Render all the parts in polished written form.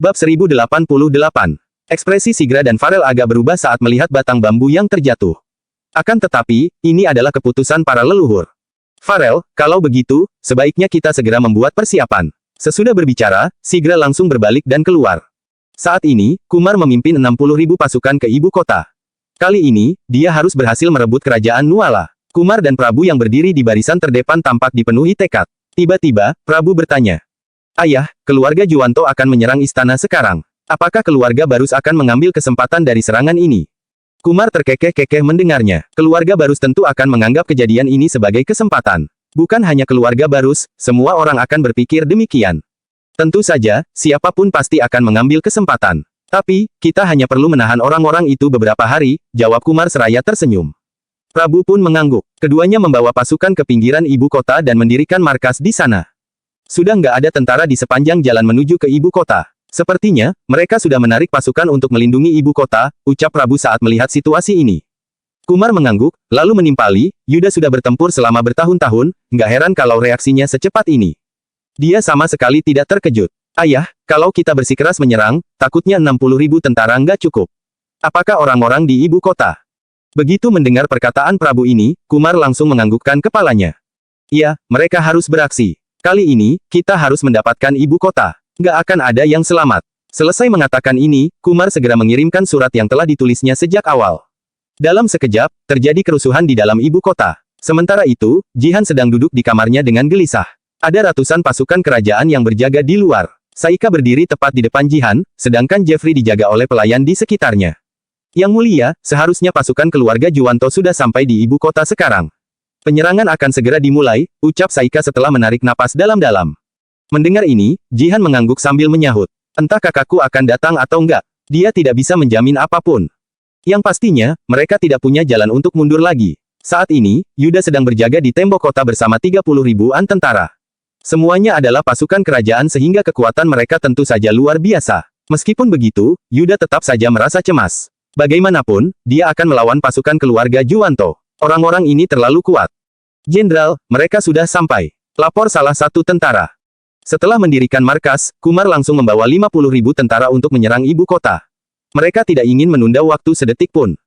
Bab 1088. Ekspresi Sigra dan Farel agak berubah saat melihat batang bambu yang terjatuh. Akan tetapi, ini adalah keputusan para leluhur. Farel, kalau begitu, sebaiknya kita segera membuat persiapan. Sesudah berbicara, Sigra langsung berbalik dan keluar. Saat ini, Kumar memimpin 60.000 pasukan ke ibu kota. Kali ini, dia harus berhasil merebut kerajaan Nuala. Kumar dan Prabu yang berdiri di barisan terdepan tampak dipenuhi tekad. Tiba-tiba, Prabu bertanya, "Ayah, keluarga Juwanto akan menyerang istana sekarang. Apakah keluarga Barus akan mengambil kesempatan dari serangan ini?" Kumar terkekeh-kekeh mendengarnya. Keluarga Barus tentu akan menganggap kejadian ini sebagai kesempatan. Bukan hanya keluarga Barus, semua orang akan berpikir demikian. Tentu saja, siapapun pasti akan mengambil kesempatan. Tapi, kita hanya perlu menahan orang-orang itu beberapa hari, jawab Kumar seraya tersenyum. Prabu pun mengangguk. Keduanya membawa pasukan ke pinggiran ibu kota dan mendirikan markas di sana. Sudah nggak ada tentara di sepanjang jalan menuju ke ibu kota. Sepertinya, mereka sudah menarik pasukan untuk melindungi ibu kota, ucap Prabu saat melihat situasi ini. Kumar mengangguk, lalu menimpali, Yuda sudah bertempur selama bertahun-tahun, nggak heran kalau reaksinya secepat ini. Dia sama sekali tidak terkejut. Ayah, kalau kita bersikeras menyerang, takutnya 60.000 tentara nggak cukup. Apakah orang-orang di ibu kota? Begitu mendengar perkataan Prabu ini, Kumar langsung menganggukkan kepalanya. Iya, mereka harus beraksi. Kali ini, kita harus mendapatkan ibu kota. Nggak akan ada yang selamat. Selesai mengatakan ini, Kumar segera mengirimkan surat yang telah ditulisnya sejak awal. Dalam sekejap, terjadi kerusuhan di dalam ibu kota. Sementara itu, Jihan sedang duduk di kamarnya dengan gelisah. Ada ratusan pasukan kerajaan yang berjaga di luar. Saika berdiri tepat di depan Jihan, sedangkan Jeffrey dijaga oleh pelayan di sekitarnya. Yang mulia, seharusnya pasukan keluarga Juwanto sudah sampai di ibu kota sekarang. Penyerangan akan segera dimulai, ucap Saika setelah menarik napas dalam-dalam. Mendengar ini, Jihan mengangguk sambil menyahut. Entah kakakku akan datang atau enggak. Dia tidak bisa menjamin apapun. Yang pastinya, mereka tidak punya jalan untuk mundur lagi. Saat ini, Yuda sedang berjaga di tembok kota bersama 30.000-an tentara. Semuanya adalah pasukan kerajaan sehingga kekuatan mereka tentu saja luar biasa. Meskipun begitu, Yuda tetap saja merasa cemas. Bagaimanapun, dia akan melawan pasukan keluarga Juwanto. Orang-orang ini terlalu kuat. Jenderal, mereka sudah sampai. Lapor salah satu tentara. Setelah mendirikan markas, Kumar langsung membawa 50.000 tentara untuk menyerang ibu kota. Mereka tidak ingin menunda waktu sedetik pun.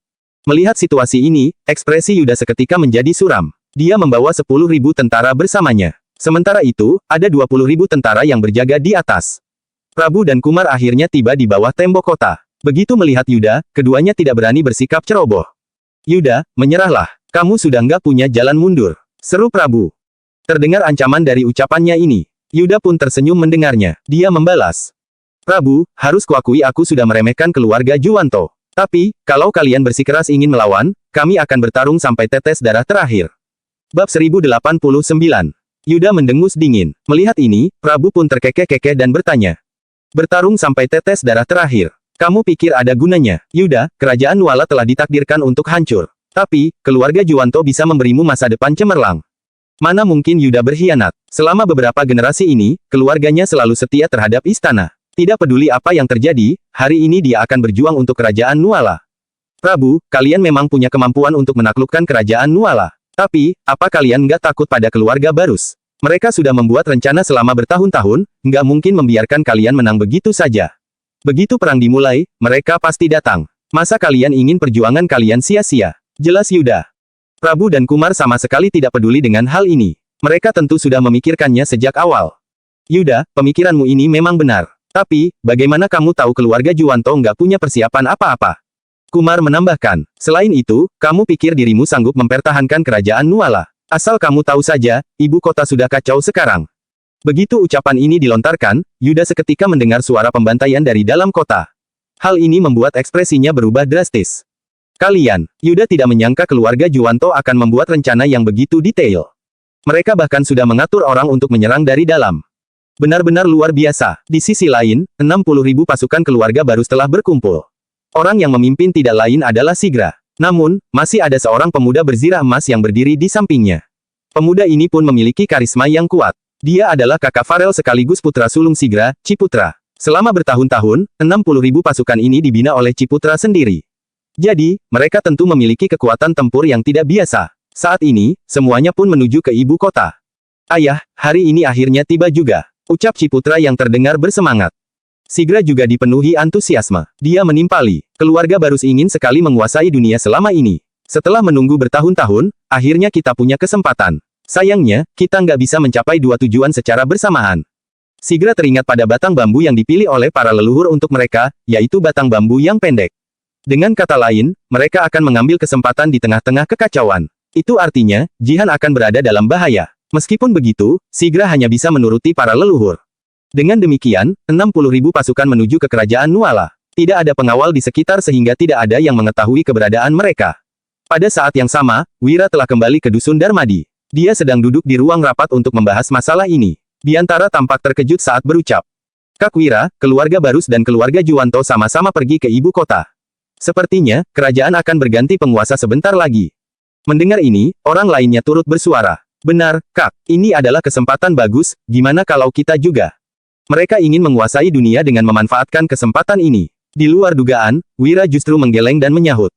Melihat situasi ini, ekspresi Yuda seketika menjadi suram. Dia membawa 10.000 tentara bersamanya. Sementara itu, ada 20.000 tentara yang berjaga di atas. Prabu dan Kumar akhirnya tiba di bawah tembok kota. Begitu melihat Yuda, keduanya tidak berani bersikap ceroboh. Yuda, menyerahlah. Kamu sudah nggak punya jalan mundur, seru Prabu. Terdengar ancaman dari ucapannya ini. Yuda pun tersenyum mendengarnya. Dia membalas. Prabu, harus kuakui aku sudah meremehkan keluarga Juwanto. Tapi, kalau kalian bersikeras ingin melawan, kami akan bertarung sampai tetes darah terakhir. Bab 1089. Yuda mendengus dingin. Melihat ini, Prabu pun terkekeh-kekeh dan bertanya. Bertarung sampai tetes darah terakhir. Kamu pikir ada gunanya? Yuda, kerajaan Nuala telah ditakdirkan untuk hancur. Tapi, keluarga Juwanto bisa memberimu masa depan cemerlang. Mana mungkin Yuda berkhianat? Selama beberapa generasi ini, keluarganya selalu setia terhadap istana. Tidak peduli apa yang terjadi, hari ini dia akan berjuang untuk kerajaan Nuala. Prabu, kalian memang punya kemampuan untuk menaklukkan kerajaan Nuala. Tapi, apa kalian nggak takut pada keluarga Barus? Mereka sudah membuat rencana selama bertahun-tahun, nggak mungkin membiarkan kalian menang begitu saja. Begitu perang dimulai, mereka pasti datang. Masa kalian ingin perjuangan kalian sia-sia? Jelas Yuda. Prabu dan Kumar sama sekali tidak peduli dengan hal ini. Mereka tentu sudah memikirkannya sejak awal. Yuda, pemikiranmu ini memang benar. Tapi, bagaimana kamu tahu keluarga Juwanto nggak punya persiapan apa-apa? Kumar menambahkan, selain itu, kamu pikir dirimu sanggup mempertahankan kerajaan Nuala? Asal kamu tahu saja, ibu kota sudah kacau sekarang. Begitu ucapan ini dilontarkan, Yuda seketika mendengar suara pembantaian dari dalam kota. Hal ini membuat ekspresinya berubah drastis. Kalian, Yuda tidak menyangka keluarga Juwanto akan membuat rencana yang begitu detail. Mereka bahkan sudah mengatur orang untuk menyerang dari dalam. Benar-benar luar biasa. Di sisi lain, 60.000 pasukan keluarga Barus telah berkumpul. Orang yang memimpin tidak lain adalah Sigra. Namun, masih ada seorang pemuda berzirah emas yang berdiri di sampingnya. Pemuda ini pun memiliki karisma yang kuat. Dia adalah kakak Farel sekaligus putra sulung Sigra, Ciputra. Selama bertahun-tahun, 60.000 pasukan ini dibina oleh Ciputra sendiri. Jadi, mereka tentu memiliki kekuatan tempur yang tidak biasa. Saat ini, semuanya pun menuju ke ibu kota. Ayah, hari ini akhirnya tiba juga, ucap Ciputra yang terdengar bersemangat. Sigra juga dipenuhi antusiasme. Dia menimpali. Keluarga Barus ingin sekali menguasai dunia selama ini. Setelah menunggu bertahun-tahun, akhirnya kita punya kesempatan. Sayangnya, kita nggak bisa mencapai dua tujuan secara bersamaan. Sigra teringat pada batang bambu yang dipilih oleh para leluhur untuk mereka, yaitu batang bambu yang pendek. Dengan kata lain, mereka akan mengambil kesempatan di tengah-tengah kekacauan. Itu artinya, Jihan akan berada dalam bahaya. Meskipun begitu, Sigra hanya bisa menuruti para leluhur. Dengan demikian, 60.000 pasukan menuju ke kerajaan Nuala. Tidak ada pengawal di sekitar sehingga tidak ada yang mengetahui keberadaan mereka. Pada saat yang sama, Wira telah kembali ke Dusun Darmadi. Dia sedang duduk di ruang rapat untuk membahas masalah ini. Biantara tampak terkejut saat berucap. Kak Wira, keluarga Barus dan keluarga Juwanto sama-sama pergi ke ibu kota. Sepertinya, kerajaan akan berganti penguasa sebentar lagi. Mendengar ini, orang lainnya turut bersuara. Benar, Kak. Ini adalah kesempatan bagus, gimana kalau kita juga? Mereka ingin menguasai dunia dengan memanfaatkan kesempatan ini. Di luar dugaan, Wira justru menggeleng dan menyahut.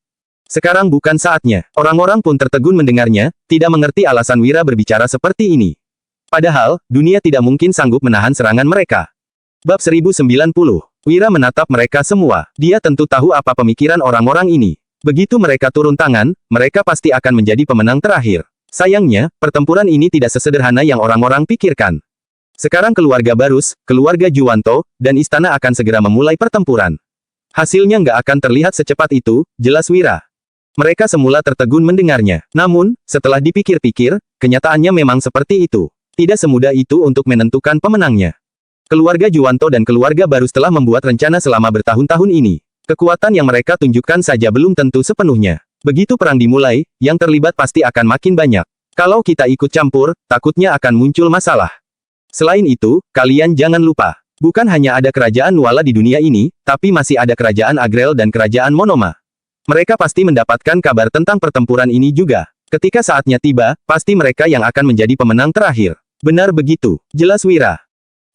Sekarang bukan saatnya. Orang-orang pun tertegun mendengarnya, tidak mengerti alasan Wira berbicara seperti ini. Padahal, dunia tidak mungkin sanggup menahan serangan mereka. Bab 1090. Wira menatap mereka semua. Dia tentu tahu apa pemikiran orang-orang ini. Begitu mereka turun tangan, mereka pasti akan menjadi pemenang terakhir. Sayangnya, pertempuran ini tidak sesederhana yang orang-orang pikirkan. Sekarang keluarga Barus, keluarga Juwanto, dan istana akan segera memulai pertempuran. Hasilnya nggak akan terlihat secepat itu, jelas Wira. Mereka semula tertegun mendengarnya. Namun, setelah dipikir-pikir, kenyataannya memang seperti itu. Tidak semudah itu untuk menentukan pemenangnya. Keluarga Juwanto dan keluarga Barus telah membuat rencana selama bertahun-tahun ini. Kekuatan yang mereka tunjukkan saja belum tentu sepenuhnya. Begitu perang dimulai, yang terlibat pasti akan makin banyak. Kalau kita ikut campur, takutnya akan muncul masalah. Selain itu, kalian jangan lupa. Bukan hanya ada kerajaan Nuala di dunia ini, tapi masih ada kerajaan Agrel dan kerajaan Monoma. Mereka pasti mendapatkan kabar tentang pertempuran ini juga. Ketika saatnya tiba, pasti mereka yang akan menjadi pemenang terakhir. Benar begitu, jelas Wira.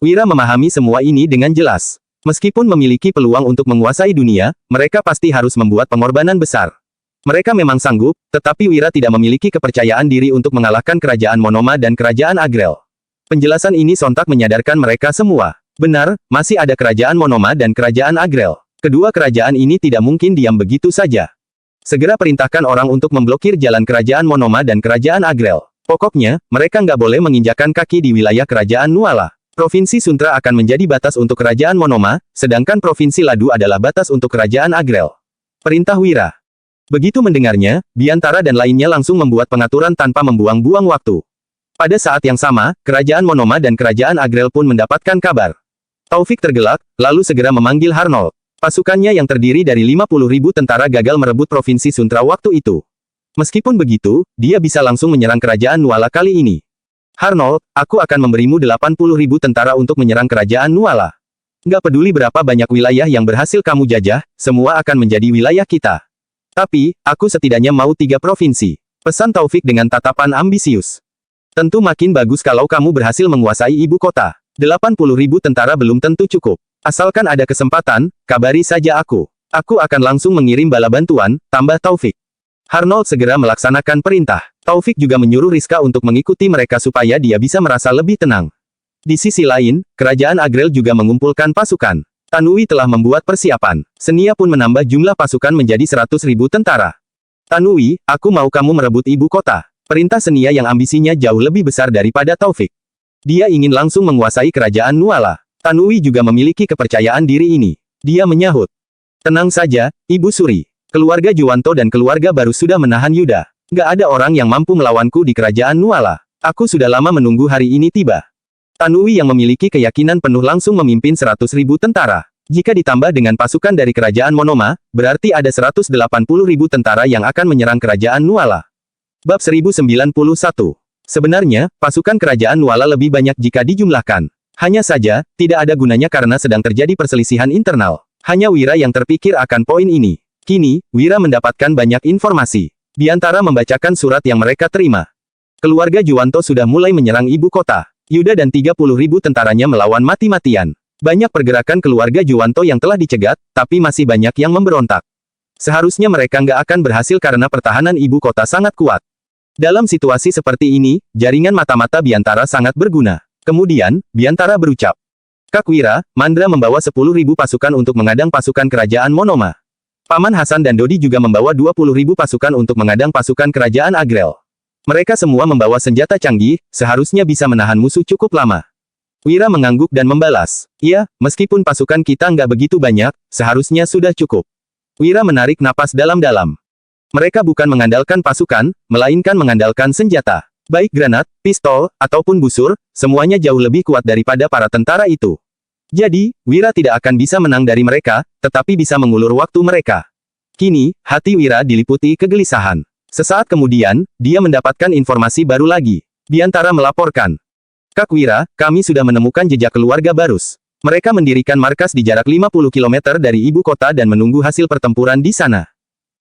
Wira memahami semua ini dengan jelas. Meskipun memiliki peluang untuk menguasai dunia, mereka pasti harus membuat pengorbanan besar. Mereka memang sanggup, tetapi Wira tidak memiliki kepercayaan diri untuk mengalahkan kerajaan Monoma dan kerajaan Agrel. Penjelasan ini sontak menyadarkan mereka semua. Benar, masih ada kerajaan Monoma dan kerajaan Agrel. Kedua kerajaan ini tidak mungkin diam begitu saja. Segera perintahkan orang untuk memblokir jalan kerajaan Monoma dan kerajaan Agrel. Pokoknya, mereka nggak boleh menginjakan kaki di wilayah kerajaan Nuala. Provinsi Suntra akan menjadi batas untuk kerajaan Monoma, sedangkan Provinsi Ladu adalah batas untuk kerajaan Agrel. Perintah Wira. Begitu mendengarnya, Biantara dan lainnya langsung membuat pengaturan tanpa membuang-buang waktu. Pada saat yang sama, kerajaan Monoma dan kerajaan Agrel pun mendapatkan kabar. Taufik tergelak, lalu segera memanggil Harnold. Pasukannya yang terdiri dari 50.000 tentara gagal merebut Provinsi Suntra waktu itu. Meskipun begitu, dia bisa langsung menyerang kerajaan Nuala kali ini. Harnold, aku akan memberimu 80.000 tentara untuk menyerang kerajaan Nuala. Nggak peduli berapa banyak wilayah yang berhasil kamu jajah, semua akan menjadi wilayah kita. Tapi, aku setidaknya mau 3 provinsi. Pesan Taufik dengan tatapan ambisius. Tentu makin bagus kalau kamu berhasil menguasai ibu kota. 80.000 tentara belum tentu cukup. Asalkan ada kesempatan, kabari saja aku. Aku akan langsung mengirim bala bantuan, tambah Taufik. Harnold segera melaksanakan perintah. Taufik juga menyuruh Rizka untuk mengikuti mereka supaya dia bisa merasa lebih tenang. Di sisi lain, kerajaan Agrel juga mengumpulkan pasukan. Tanui telah membuat persiapan. Senia pun menambah jumlah pasukan menjadi 100.000 tentara. Tanui, aku mau kamu merebut ibu kota. Perintah Senia yang ambisinya jauh lebih besar daripada Taufik. Dia ingin langsung menguasai kerajaan Nuala. Tanui juga memiliki kepercayaan diri ini. Dia menyahut. Tenang saja, Ibu Suri. Keluarga Juwanto dan keluarga Barus sudah menahan Yuda. Nggak ada orang yang mampu melawanku di kerajaan Nuala. Aku sudah lama menunggu hari ini tiba. Tanui yang memiliki keyakinan penuh langsung memimpin 100.000 tentara. Jika ditambah dengan pasukan dari kerajaan Monoma, berarti ada 180.000 tentara yang akan menyerang kerajaan Nuala. Bab 1091. Sebenarnya, pasukan kerajaan Nuala lebih banyak jika dijumlahkan. Hanya saja, tidak ada gunanya karena sedang terjadi perselisihan internal. Hanya Wira yang terpikir akan poin ini. Kini, Wira mendapatkan banyak informasi. Biantara membacakan surat yang mereka terima. Keluarga Juwanto sudah mulai menyerang ibu kota. Yuda dan 30.000 tentaranya melawan mati-matian. Banyak pergerakan keluarga Juwanto yang telah dicegat, tapi masih banyak yang memberontak. Seharusnya mereka nggak akan berhasil karena pertahanan ibu kota sangat kuat. Dalam situasi seperti ini, jaringan mata-mata Biantara sangat berguna. Kemudian, Biantara berucap. Kak Wira, Mandra membawa 10.000 pasukan untuk mengadang pasukan kerajaan Monoma. Paman Hasan dan Dodi juga membawa 20.000 pasukan untuk mengadang pasukan kerajaan Agrel. Mereka semua membawa senjata canggih, seharusnya bisa menahan musuh cukup lama. Wira mengangguk dan membalas. Iya, meskipun pasukan kita nggak begitu banyak, seharusnya sudah cukup. Wira menarik napas dalam-dalam. Mereka bukan mengandalkan pasukan, melainkan mengandalkan senjata. Baik granat, pistol, ataupun busur, semuanya jauh lebih kuat daripada para tentara itu. Jadi, Wira tidak akan bisa menang dari mereka, tetapi bisa mengulur waktu mereka. Kini, hati Wira diliputi kegelisahan. Sesaat kemudian, dia mendapatkan informasi baru lagi. Biantara melaporkan. Kak Wira, kami sudah menemukan jejak keluarga Barus. Mereka mendirikan markas di jarak 50 km dari ibu kota dan menunggu hasil pertempuran di sana.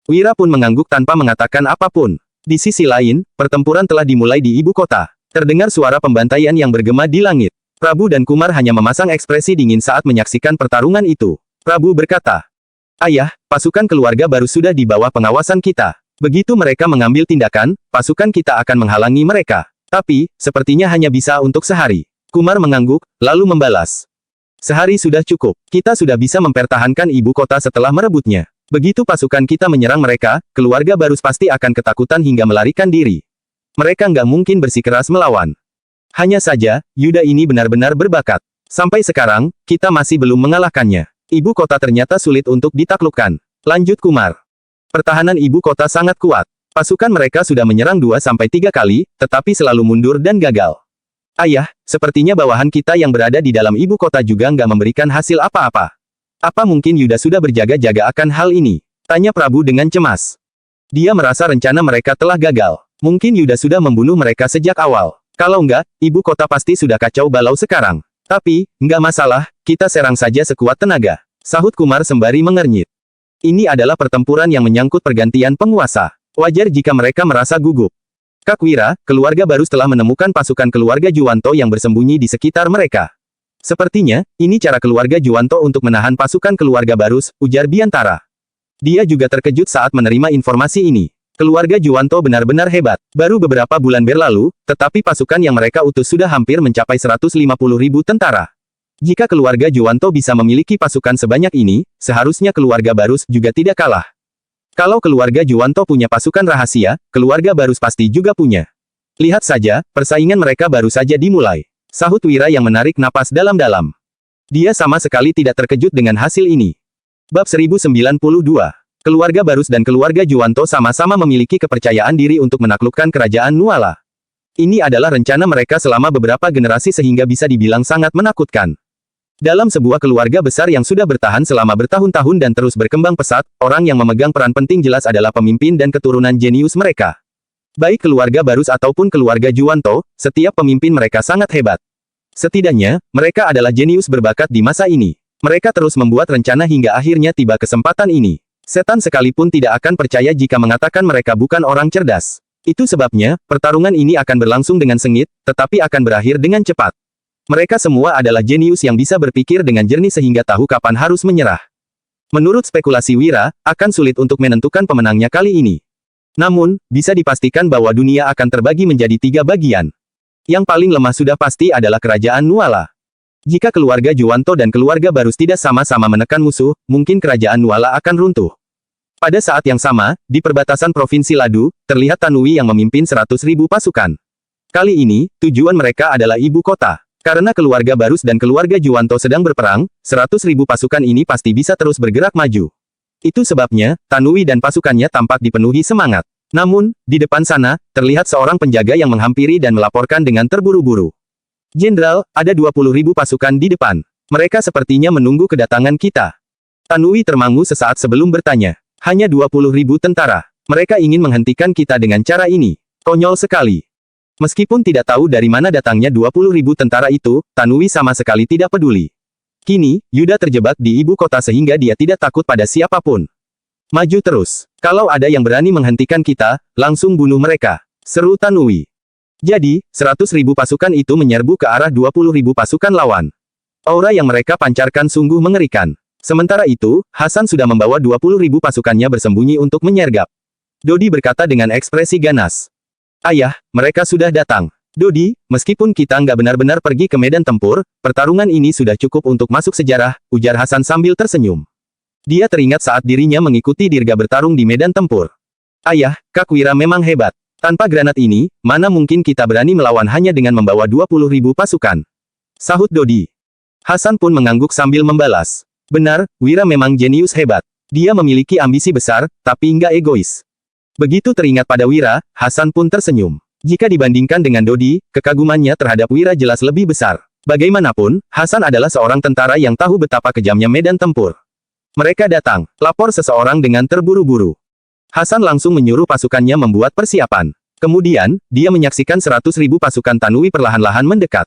Wira pun mengangguk tanpa mengatakan apapun. Di sisi lain, pertempuran telah dimulai di ibu kota. Terdengar suara pembantaian yang bergema di langit. Prabu dan Kumar hanya memasang ekspresi dingin saat menyaksikan pertarungan itu. Prabu berkata, Ayah, pasukan keluarga Barus sudah di bawah pengawasan kita. Begitu mereka mengambil tindakan, pasukan kita akan menghalangi mereka. Tapi, sepertinya hanya bisa untuk sehari. Kumar mengangguk, lalu membalas. Sehari sudah cukup. Kita sudah bisa mempertahankan ibu kota setelah merebutnya. Begitu pasukan kita menyerang mereka, keluarga Barus pasti akan ketakutan hingga melarikan diri. Mereka nggak mungkin bersikeras melawan. Hanya saja, Yuda ini benar-benar berbakat. Sampai sekarang, kita masih belum mengalahkannya. Ibu kota ternyata sulit untuk ditaklukkan. Lanjut Kumar. Pertahanan ibu kota sangat kuat. Pasukan mereka sudah menyerang 2-3 kali, tetapi selalu mundur dan gagal. Ayah, sepertinya bawahan kita yang berada di dalam ibu kota juga nggak memberikan hasil apa-apa. Apa mungkin Yuda sudah berjaga-jaga akan hal ini? Tanya Prabu dengan cemas. Dia merasa rencana mereka telah gagal. Mungkin Yuda sudah membunuh mereka sejak awal. Kalau enggak, ibu kota pasti sudah kacau balau sekarang. Tapi, nggak masalah, kita serang saja sekuat tenaga. Sahut Kumar sembari mengernyit. Ini adalah pertempuran yang menyangkut pergantian penguasa. Wajar jika mereka merasa gugup. Kak Wira, keluarga Barus telah menemukan pasukan keluarga Juwanto yang bersembunyi di sekitar mereka. Sepertinya, ini cara keluarga Juwanto untuk menahan pasukan keluarga Barus, ujar Biantara. Dia juga terkejut saat menerima informasi ini. Keluarga Juwanto benar-benar hebat. Baru beberapa bulan berlalu, tetapi pasukan yang mereka utus sudah hampir mencapai 150.000 tentara. Jika keluarga Juwanto bisa memiliki pasukan sebanyak ini, seharusnya keluarga Barus juga tidak kalah. Kalau keluarga Juwanto punya pasukan rahasia, keluarga Barus pasti juga punya. Lihat saja, persaingan mereka baru saja dimulai. Sahut Wira yang menarik napas dalam-dalam. Dia sama sekali tidak terkejut dengan hasil ini. Bab 1092. Keluarga Barus dan keluarga Juwanto sama-sama memiliki kepercayaan diri untuk menaklukkan kerajaan Nuala. Ini adalah rencana mereka selama beberapa generasi sehingga bisa dibilang sangat menakutkan. Dalam sebuah keluarga besar yang sudah bertahan selama bertahun-tahun dan terus berkembang pesat, orang yang memegang peran penting jelas adalah pemimpin dan keturunan jenius mereka. Baik keluarga Barus ataupun keluarga Juwanto, setiap pemimpin mereka sangat hebat. Setidaknya, mereka adalah jenius berbakat di masa ini. Mereka terus membuat rencana hingga akhirnya tiba kesempatan ini. Setan sekalipun tidak akan percaya jika mengatakan mereka bukan orang cerdas. Itu sebabnya, pertarungan ini akan berlangsung dengan sengit, tetapi akan berakhir dengan cepat. Mereka semua adalah jenius yang bisa berpikir dengan jernih sehingga tahu kapan harus menyerah. Menurut spekulasi Wira, akan sulit untuk menentukan pemenangnya kali ini. Namun, bisa dipastikan bahwa dunia akan terbagi menjadi 3 bagian. Yang paling lemah sudah pasti adalah kerajaan Nuala. Jika keluarga Juwanto dan keluarga Barus tidak sama-sama menekan musuh, mungkin kerajaan Nuala akan runtuh. Pada saat yang sama, di perbatasan Provinsi Ladu, terlihat Tanui yang memimpin 100.000 pasukan. Kali ini, tujuan mereka adalah ibu kota. Karena keluarga Barus dan keluarga Juwanto sedang berperang, 100.000 pasukan ini pasti bisa terus bergerak maju. Itu sebabnya, Tanui dan pasukannya tampak dipenuhi semangat. Namun, di depan sana, terlihat seorang penjaga yang menghampiri dan melaporkan dengan terburu-buru. Jenderal, ada 20.000 pasukan di depan. Mereka sepertinya menunggu kedatangan kita. Tanui termangu sesaat sebelum bertanya. Hanya 20.000 tentara. Mereka ingin menghentikan kita dengan cara ini. Konyol sekali. Meskipun tidak tahu dari mana datangnya 20.000 tentara itu, Tanui sama sekali tidak peduli. Kini, Yuda terjebak di ibu kota sehingga dia tidak takut pada siapapun. Maju terus. Kalau ada yang berani menghentikan kita, langsung bunuh mereka. Seru Tanui. Jadi, 100.000 pasukan itu menyerbu ke arah 20.000 pasukan lawan. Aura yang mereka pancarkan sungguh mengerikan. Sementara itu, Hasan sudah membawa 20.000 pasukannya bersembunyi untuk menyergap. Dodi berkata dengan ekspresi ganas. Ayah, mereka sudah datang. Dodi, meskipun kita nggak benar-benar pergi ke medan tempur, pertarungan ini sudah cukup untuk masuk sejarah, ujar Hasan sambil tersenyum. Dia teringat saat dirinya mengikuti Dirga bertarung di medan tempur. Ayah, Kak Wira memang hebat. Tanpa granat ini, mana mungkin kita berani melawan hanya dengan membawa 20.000 pasukan. Sahut Dodi. Hasan pun mengangguk sambil membalas. Benar, Wira memang jenius hebat. Dia memiliki ambisi besar, tapi nggak egois. Begitu teringat pada Wira, Hasan pun tersenyum. Jika dibandingkan dengan Dodi, kekagumannya terhadap Wira jelas lebih besar. Bagaimanapun, Hasan adalah seorang tentara yang tahu betapa kejamnya medan tempur. Mereka datang, lapor seseorang dengan terburu-buru. Hasan langsung menyuruh pasukannya membuat persiapan. Kemudian, dia menyaksikan 100.000 pasukan Tanui perlahan-lahan mendekat.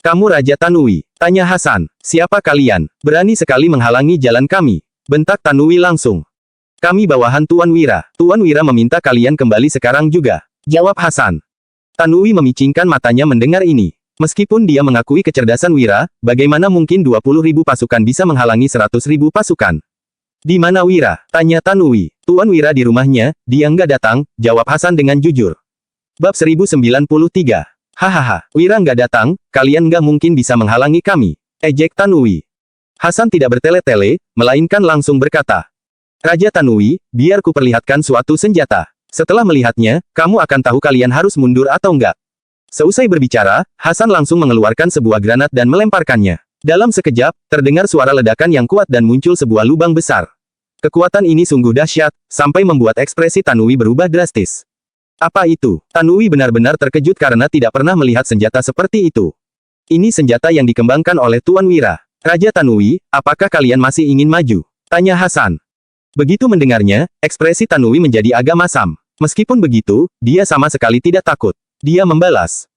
Kamu Raja Tanui, tanya Hasan. Siapa kalian? Berani sekali menghalangi jalan kami. Bentak Tanui langsung. Kami bawahan Tuan Wira. Tuan Wira meminta kalian kembali sekarang juga. Jawab Hasan. Tanui memicingkan matanya mendengar ini. Meskipun dia mengakui kecerdasan Wira, bagaimana mungkin 20.000 pasukan bisa menghalangi 100.000 pasukan? Di mana Wira? Tanya Tanui. Tuan Wira di rumahnya, dia nggak datang, jawab Hasan dengan jujur. Bab 1093. Hahaha, Wira nggak datang, kalian nggak mungkin bisa menghalangi kami. Ejek Tanui. Hasan tidak bertele-tele, melainkan langsung berkata. Raja Tanui, biar ku perlihatkan suatu senjata. Setelah melihatnya, kamu akan tahu kalian harus mundur atau enggak. Seusai berbicara, Hasan langsung mengeluarkan sebuah granat dan melemparkannya. Dalam sekejap, terdengar suara ledakan yang kuat dan muncul sebuah lubang besar. Kekuatan ini sungguh dahsyat, sampai membuat ekspresi Tanui berubah drastis. Apa itu? Tanui benar-benar terkejut karena tidak pernah melihat senjata seperti itu. Ini senjata yang dikembangkan oleh Tuan Wira. Raja Tanui, apakah kalian masih ingin maju? Tanya Hasan. Begitu mendengarnya, ekspresi Tanui menjadi agak masam. Meskipun begitu, dia sama sekali tidak takut. Dia membalas.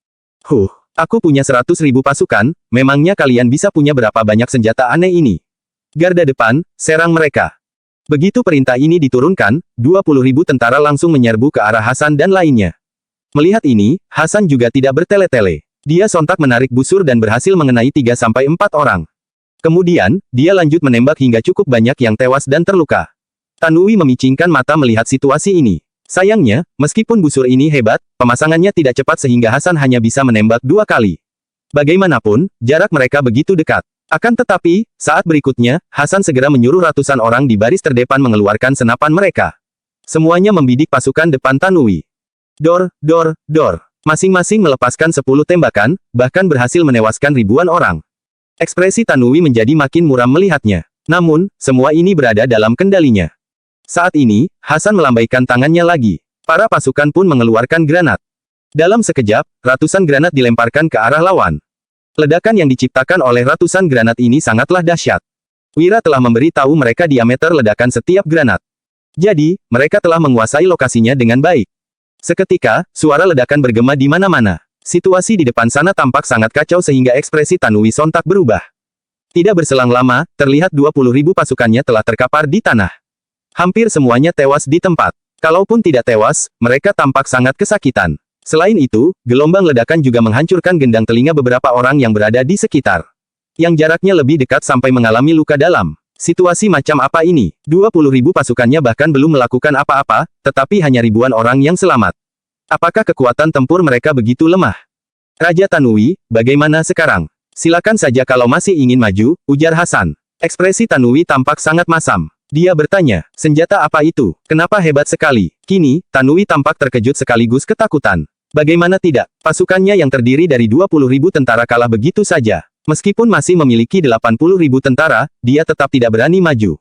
Aku punya 100.000 pasukan, memangnya kalian bisa punya berapa banyak senjata aneh ini? Garda depan, serang mereka. Begitu perintah ini diturunkan, 20.000 tentara langsung menyerbu ke arah Hasan dan lainnya. Melihat ini, Hasan juga tidak bertele-tele. Dia sontak menarik busur dan berhasil mengenai 3-4 orang. Kemudian, dia lanjut menembak hingga cukup banyak yang tewas dan terluka. Tanui memicingkan mata melihat situasi ini. Sayangnya, meskipun busur ini hebat, pemasangannya tidak cepat sehingga Hasan hanya bisa menembak 2 kali. Bagaimanapun, jarak mereka begitu dekat. Akan tetapi, saat berikutnya, Hasan segera menyuruh ratusan orang di baris terdepan mengeluarkan senapan mereka. Semuanya membidik pasukan depan Tanui. Dor, dor, dor. Masing-masing melepaskan 10 tembakan, bahkan berhasil menewaskan ribuan orang. Ekspresi Tanui menjadi makin muram melihatnya. Namun, semua ini berada dalam kendalinya. Saat ini, Hasan melambaikan tangannya lagi. Para pasukan pun mengeluarkan granat. Dalam sekejap, ratusan granat dilemparkan ke arah lawan. Ledakan yang diciptakan oleh ratusan granat ini sangatlah dahsyat. Wira telah memberi tahu mereka diameter ledakan setiap granat. Jadi, mereka telah menguasai lokasinya dengan baik. Seketika, suara ledakan bergema di mana-mana. Situasi di depan sana tampak sangat kacau sehingga ekspresi Tanui sontak berubah. Tidak berselang lama, terlihat 20.000 pasukannya telah terkapar di tanah. Hampir semuanya tewas di tempat. Kalaupun tidak tewas, mereka tampak sangat kesakitan. Selain itu, gelombang ledakan juga menghancurkan gendang telinga beberapa orang yang berada di sekitar. Yang jaraknya lebih dekat sampai mengalami luka dalam. Situasi macam apa ini? 20.000 pasukannya bahkan belum melakukan apa-apa, tetapi hanya ribuan orang yang selamat. Apakah kekuatan tempur mereka begitu lemah? Raja Tanui, bagaimana sekarang? Silakan saja kalau masih ingin maju, ujar Hasan. Ekspresi Tanui tampak sangat masam. Dia bertanya, senjata apa itu? Kenapa hebat sekali? Kini, Tanui tampak terkejut sekaligus ketakutan. Bagaimana tidak? Pasukannya yang terdiri dari 20.000 tentara kalah begitu saja. Meskipun masih memiliki 80.000 tentara, dia tetap tidak berani maju.